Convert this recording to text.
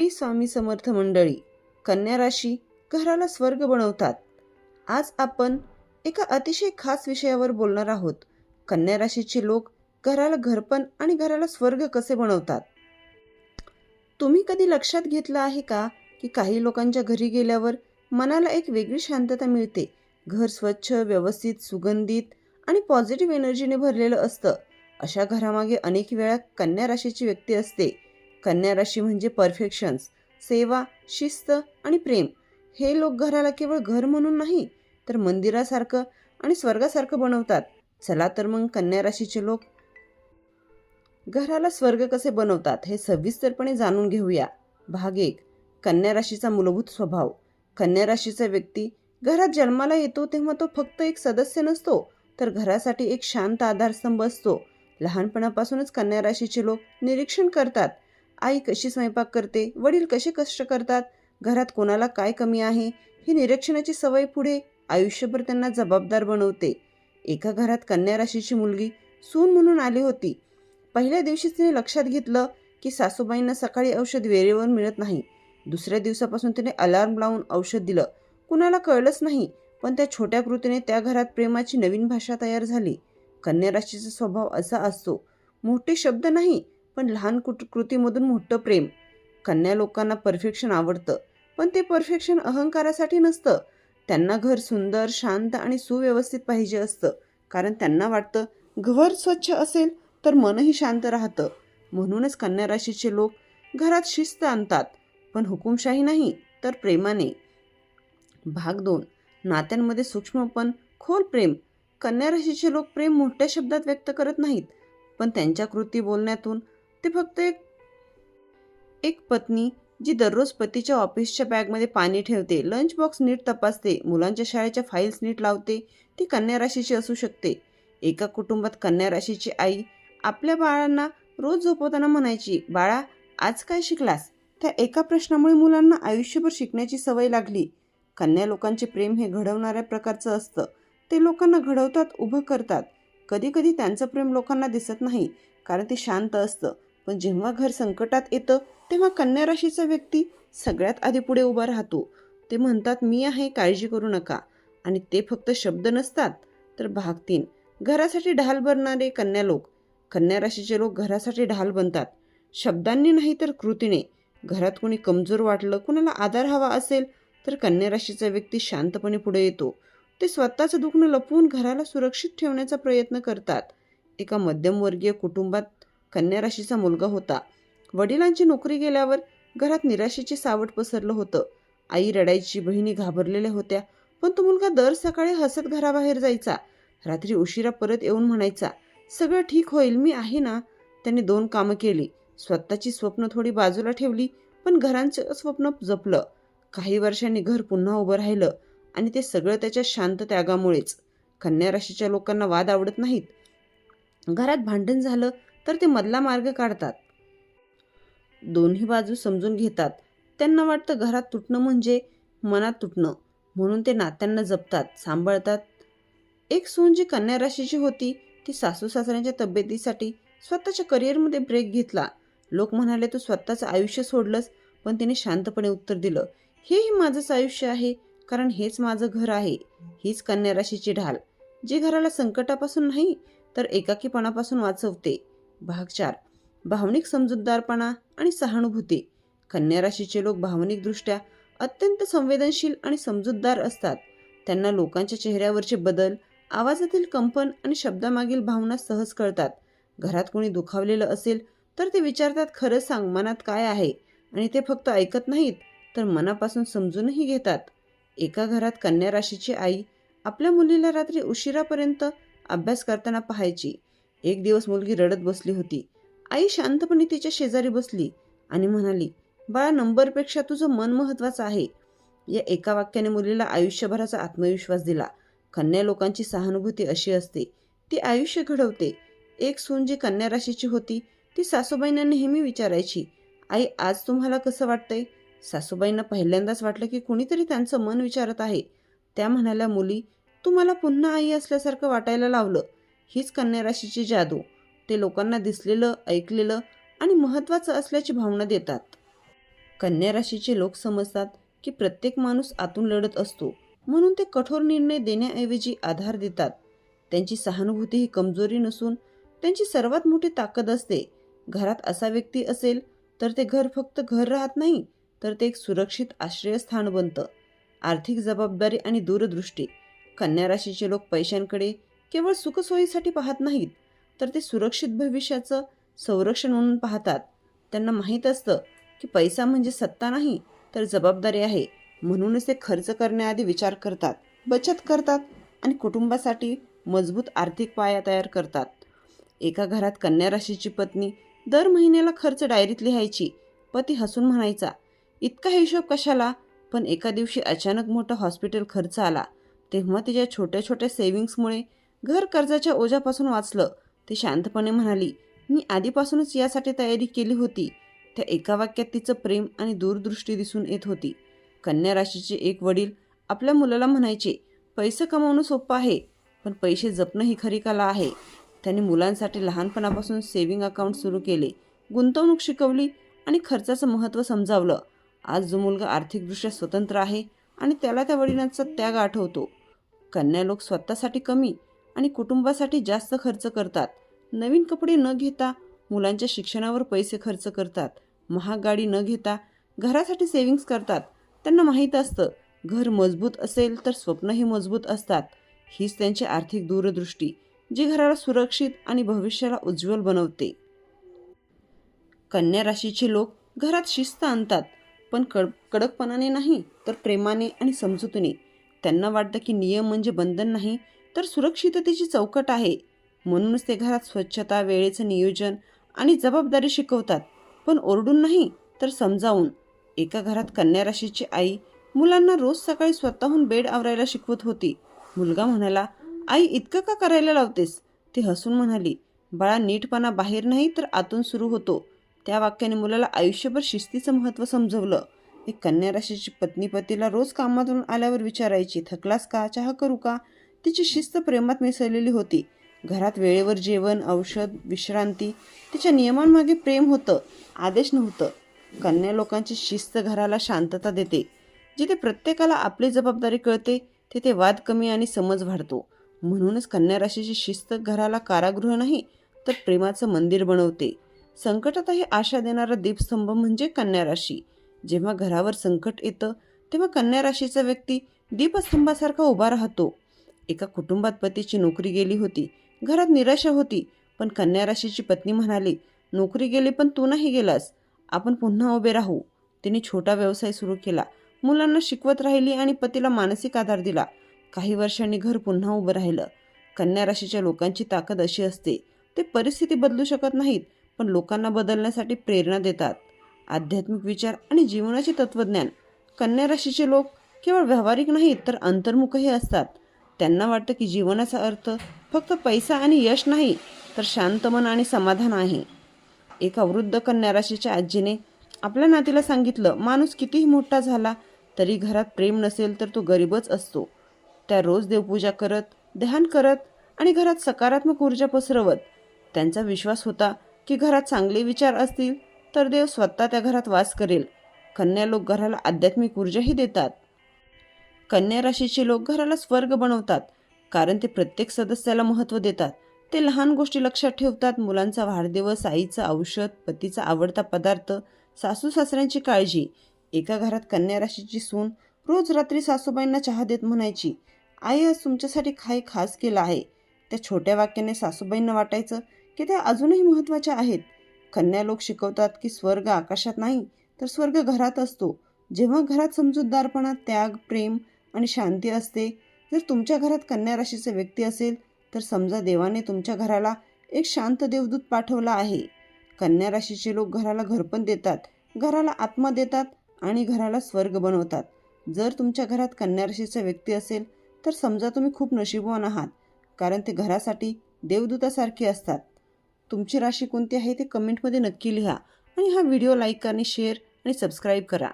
श्री स्वामी समर्थ मंडळी, कन्या राशी घराला स्वर्ग बनवतात. आज आपण एका अतिशय खास विषयावर बोलणार आहोत. कन्या राशीचे लोक घराला घरपण आणि घराला स्वर्ग कसे बनवतात. तुम्ही कधी लक्षात घेतलं आहे का की काही लोकांच्या घरी गेल्यावर मनाला एक वेगळी शांतता मिळते. घर स्वच्छ, व्यवस्थित, सुगंधित आणि पॉझिटिव्ह एनर्जीने भरलेलं असतं. अशा घरामागे अनेक वेळा कन्या राशीची व्यक्ती असते. कन्या राशी म्हणजे परफेक्शन्स, सेवा, शिस्त आणि प्रेम. हे लोक घराला केवळ घर म्हणून नाही तर मंदिरासारखं आणि स्वर्गासारखं बनवतात. चला तर मग कन्या राशीचे लोक घराला स्वर्ग कसे बनवतात हे सविस्तरपणे जाणून घेऊया. भाग 1. कन्या राशीचा मूलभूत स्वभाव. कन्या राशीचा व्यक्ती घरात जन्माला येतो तेव्हा तो फक्त एक सदस्य नसतो तर घरासाठी एक शांत आधारस्तंभ असतो. लहानपणापासूनच कन्या राशीचे लोक निरीक्षण करतात. आई कशी स्वयंपाक करते, वडील कसे कष्ट करतात, घरात कोणाला काय कमी आहे, ही निरीक्षणाची सवय पुढे आयुष्यभर त्यांना जबाबदार बनवते. एका घरात कन्या राशीची मुलगी सून म्हणून आली होती. पहिल्या दिवशीच तिने लक्षात घेतलं की सासूबाईंना सकाळी औषध वेळेवर मिळत नाही. दुसऱ्या दिवसापासून तिने अलार्म लावून औषध दिलं. कुणाला कळलंच नाही, पण त्या छोट्या कृतीने त्या घरात प्रेमाची नवीन भाषा तयार झाली. कन्या राशीचा स्वभाव असा असतो, मोठे शब्द नाही पण लहान कृतीमधून मोठं प्रेम. कन्या लोकांना परफेक्शन आवडतं, पण ते परफेक्शन अहंकारासाठी नसतं. त्यांना घर सुंदर, शांत आणि सुव्यवस्थित पाहिजे असतं, कारण त्यांना वाटतं घर स्वच्छ असेल तर मनही शांत राहतं. म्हणूनच कन्या राशीचे लोक घरात शिस्त आणतात, पण हुकुमशाही नाही तर प्रेमाने. भाग 2. नात्यांमध्ये सूक्ष्म पण खोल प्रेम. कन्या राशीचे लोक प्रेम मोठ्या शब्दात व्यक्त करत नाहीत, पण त्यांच्या कृती बोलण्यातून ते फक्त एक पत्नी जी दररोज पतीच्या ऑफिसच्या बॅगमध्ये पाणी ठेवते, लंच बॉक्स नीट तपासते, मुलांच्या शाळेच्या फाईल्स नीट लावते, ती कन्या राशीची असू शकते. एका कुटुंबात कन्या राशीची आई आपल्या बाळांना रोज झोपवताना म्हणायची, बाळा आज काय शिकलास. त्या एका प्रश्नामुळे मुलांना आयुष्यभर शिकण्याची सवय लागली. कन्या लोकांचे प्रेम हे घडवणाऱ्या प्रकारचं असतं. ते लोकांना घडवतात, उभं करतात. कधी कधी त्यांचं प्रेम लोकांना दिसत नाही कारण ते शांत असतं, पण जेव्हा घर संकटात येतं तेव्हा कन्या राशीचा व्यक्ती सगळ्यात आधी पुढे उभा राहतो. ते म्हणतात, मी आहे, काळजी करू नका. आणि ते फक्त शब्द नसतात. तर भाग 3. घरासाठी ढाल बनणारे कन्या लोक. कन्या राशीचे लोक घरासाठी ढाल बनतात, शब्दांनी नाही तर कृतीने. घरात कोणी कमजोर वाटलं, कुणाला आधार हवा असेल तर कन्या राशीचा व्यक्ती शांतपणे पुढे येतो. ते स्वतःचं दुखणं लपवून घराला सुरक्षित ठेवण्याचा प्रयत्न करतात. एका मध्यमवर्गीय कुटुंबात कन्या राशीचा मुलगा होता. वडिलांची नोकरी गेल्यावर घरात निराशेचे सावट पसरलं होतं. आई रडायची, बहिणी घाबरलेल्या होत्या, पण तो मुलगा दर सकाळी हसत घराबाहेर जायचा. रात्री उशिरा परत येऊन म्हणायचा, सगळं ठीक होईल, मी आहे ना. त्याने 2 कामं केली. स्वतःची स्वप्न थोडी बाजूला ठेवली, पण घरांचं स्वप्न जपलं. काही वर्षांनी घर पुन्हा उभं राहिलं आणि ते सगळं त्याच्या शांत त्यागामुळेच. कन्या राशीच्या लोकांना वाद आवडत नाहीत. घरात भांडण झालं तर ते मधला मार्ग काढतात. दोन्ही बाजू समजून घेतात. त्यांना वाटतं घरात तुटणं म्हणजे मनात तुटणं, म्हणून ते नात्यांना जपतात, सांभाळतात. एक सून जी कन्या राशीची होती, ती सासू सासऱ्यांच्या तब्येतीसाठी स्वतःच्या करिअरमध्ये ब्रेक घेतला. लोक म्हणाले, तू स्वतःचं आयुष्य सोडलंस, पण तिने शांतपणे उत्तर दिलं, हेही माझंच आयुष्य आहे, कारण हेच माझं घर आहे. हीच कन्या राशीची ढाल, जी घराला संकटापासून नाही तर एकाकीपणापासून वाचवते. भाग 4. भावनिक समजूतदारपणा आणि सहानुभूती. कन्या राशीचे लोक भावनिकदृष्ट्या अत्यंत संवेदनशील आणि समजूतदार असतात. त्यांना लोकांच्या चेहऱ्यावरचे बदल, आवाजातील कंपन आणि शब्दामागील भावना सहज कळतात. घरात कोणी दुखावलेलं असेल तर ते विचारतात, खरं सांग, मनात काय आहे. आणि ते फक्त ऐकत नाहीत तर मनापासून समजूनही घेतात. एका घरात कन्या राशीची आई आपल्या मुलीला रात्री उशिरापर्यंत अभ्यास करताना पाहायची. एक दिवस मुलगी रडत बसली होती. आई शांतपणे तिच्या शेजारी बसली आणि म्हणाली, बाळा, नंबरपेक्षा तुझं मन महत्वाचं आहे. या एका वाक्याने मुलीला आयुष्यभराचा आत्मविश्वास दिला. कन्या लोकांची सहानुभूती अशी असते, ती आयुष्य घडवते. एक सून जी कन्या राशीची होती, ती सासूबाईंना नेहमी विचारायची, आई आज तुम्हाला कसं वाटतंय. सासूबाईंना पहिल्यांदाच वाटलं की कुणीतरी त्यांचं मन विचारत आहे. त्या म्हणाल्या, मुली, तू मला पुन्हा आई असल्यासारखं वाटायला लावलं. हीच कन्या राशीची जादू. ते लोकांना दिसलेलं, ऐकलेलं आणि महत्त्वाचं असल्याची भावना देतात. कन्या राशीचे लोक समजतात की प्रत्येक माणूस आतून लढत असतो, म्हणून ते कठोर निर्णय देण्याऐवजी आधार देतात. त्यांची सहानुभूती ही कमजोरी नसून त्यांची सर्वात मोठी ताकद असते. घरात असा व्यक्ती असेल तर ते घर फक्त घर राहत नाही, तर ते एक सुरक्षित आश्रयस्थान बनतं. आर्थिक जबाबदारी आणि दूरदृष्टी. कन्या राशीचे लोक पैशांकडे केवळ सुखसोयीसाठी पाहत नाहीत, तर ते सुरक्षित भविष्याचं संरक्षण म्हणून पाहतात. त्यांना माहीत असतं की पैसा म्हणजे सत्ता नाही, तर जबाबदारी आहे. म्हणूनच ते खर्च करण्याआधी विचार करतात, बचत करतात आणि कुटुंबासाठी मजबूत आर्थिक पाया तयार करतात. एका घरात कन्या राशीची पत्नी दर महिन्याला खर्च डायरीत लिहायची. पती हसून म्हणायचा, इतका हिशोब कशाला? पण एका दिवशी अचानक मोठा हॉस्पिटल खर्च आला. तेव्हा तिच्या छोट्या छोट्या सेव्हिंग्समुळे घर कर्जाच्या ओझ्यापासून वाचलं. ती शांतपणे म्हणाली, मी आधीपासूनच यासाठी तयारी केली होती. त्या एका वाक्यात तिचं प्रेम आणि दूरदृष्टी दिसून येत होती. कन्या राशीचे एक वडील आपल्या मुलाला म्हणायचे, पैसे कमावणं सोपं आहे, पण पैसे जपणं ही खरी कला आहे. त्यांनी मुलांसाठी लहानपणापासून सेव्हिंग अकाउंट सुरू केले, गुंतवणूक शिकवली आणि खर्चाचं महत्त्व समजावलं. आज जो मुलगा आर्थिकदृष्ट्या स्वतंत्र आहे आणि त्याला त्या वडिलांचा त्याग आठवतो. कन्या लोक स्वतःसाठी कमी आणि कुटुंबासाठी जास्त खर्च करतात. नवीन कपडे न घेता मुलांच्या शिक्षणावर पैसे खर्च करतात. महाग गाडी न घेता घरासाठी सेव्हिंग्स करतात. त्यांना माहीत असतं, घर मजबूत असेल तर स्वप्नही मजबूत असतात. हीच त्यांची आर्थिक दूरदृष्टी, जी घराला सुरक्षित आणि भविष्याला उज्ज्वल बनवते. कन्या राशीचे लोक घरात शिस्त आणतात, पण कडकपणाने नाही, तर प्रेमाने आणि समजुतीने. त्यांना वाटतं की नियम म्हणजे बंधन नाही, तर सुरक्षिततेची चौकट आहे. म्हणूनच ते घरात स्वच्छता, वेळेचं नियोजन आणि जबाबदारी शिकवतात, पण ओरडून नाही, तर समजावून. एका घरात कन्या राशीची आई मुलांना रोज सकाळी स्वतःहून बेड आवरायला शिकवत होती. मुलगा म्हणाला, आई इतकं का करायला लावतेस? ती हसून म्हणाली, बाळा, नीटपणा बाहेर नाही तर आतून सुरू होतो. त्या वाक्याने मुलाला आयुष्यभर शिस्तीचं महत्त्व समजवलं. एक कन्या राशीची पत्नी पतीला रोज कामातून आल्यावर विचारायची, थकलास का? चहा करू का? तिची शिस्त प्रेमात मिसळलेली होती. घरात वेळेवर जेवण, औषध, विश्रांती. तिच्या नियमांमागे प्रेम होतं, आदेश नव्हतं. कन्या लोकांची शिस्त घराला शांतता देते. जिथे प्रत्येकाला आपली जबाबदारी कळते, तिथे वाद कमी आणि समज वाढतो. म्हणूनच कन्या राशीची शिस्त घराला कारागृह नाही, तर प्रेमाचं मंदिर बनवते. संकटातही आशा देणारा दीपस्तंभ म्हणजे कन्या राशी. जेव्हा घरावर संकट येतं, तेव्हा कन्या राशीचा व्यक्ती दीपस्तंभासारखा उभा राहतो. एका कुटुंबात पतीची नोकरी गेली होती. घरात निराशा होती, पण कन्या राशीची पत्नी म्हणाली, नोकरी गेली पण तू नाही गेलास, आपण पुन्हा उभे राहू. तिने छोटा व्यवसाय सुरू केला, मुलांना शिकवत राहिली आणि पतीला मानसिक आधार दिला. काही वर्षांनी घर पुन्हा उभं राहिलं. कन्या राशीच्या लोकांची ताकद अशी असते, ते परिस्थिती बदलू शकत नाहीत, पण लोकांना बदलण्यासाठी प्रेरणा देतात. आध्यात्मिक विचार आणि जीवनाचे तत्त्वज्ञान. कन्या राशीचे लोक केवळ व्यावहारिक नाहीत, तर अंतर्मुखही असतात. त्यांना वाटतं की जीवनाचा अर्थ फक्त पैसा आणि यश नाही, तर शांत मन आणि समाधान आहे. एका वृद्ध कन्या राशीच्या आजीने आपल्या नातीला सांगितलं, माणूस कितीही मोठा झाला तरी घरात प्रेम नसेल तर तो गरीबच असतो. त्या रोज देवपूजा करत, ध्यान करत आणि घरात सकारात्मक ऊर्जा पसरवत. त्यांचा विश्वास होता की घरात चांगले विचार असतील तर देव स्वतः त्या घरात वास करेल. कन्या लोक घराला आध्यात्मिक ऊर्जाही देतात. कन्या राशीचे लोक घराला स्वर्ग बनवतात, कारण ते प्रत्येक सदस्याला महत्त्व देतात. ते लहान गोष्टी लक्षात ठेवतात, मुलांचा वाढदिवस, आईचं औषध, पतीचा आवडता पदार्थ, सासू सासऱ्यांची काळजी. एका घरात कन्या राशीची सून रोज रात्री सासूबाईंना चहा देत म्हणायची, आई आज तुमच्यासाठी काही खास केलं आहे. त्या छोट्या वाक्याने सासूबाईंना वाटायचं की त्या अजूनही महत्त्वाच्या आहेत. कन्या लोक शिकवतात की स्वर्ग आकाशात नाही, तर स्वर्ग घरात असतो. जेव्हा घरात समजूतदारपणा, त्याग, प्रेम आणि शांती असते. जर तुमच्या घरात कन्या राशीचा व्यक्ती असेल तर समजा देवाने तुमच्या घराला एक शांत देवदूत पाठवला आहे. कन्या राशीचे लोक घराला घरपण देतात, घराला आत्मा देतात आणि घराला स्वर्ग बनवतात. जर तुमच्या घरात कन्या राशीचा व्यक्ती असेल तर समजा तुम्ही खूप नशीबवान आहात, कारण ते घरासाठी देवदूतासारखे असतात. तुमची राशी कोणती आहे ते कमेंटमध्ये नक्की लिहा आणि हा व्हिडिओ लाईक आणि शेअर आणि सबस्क्राईब करा.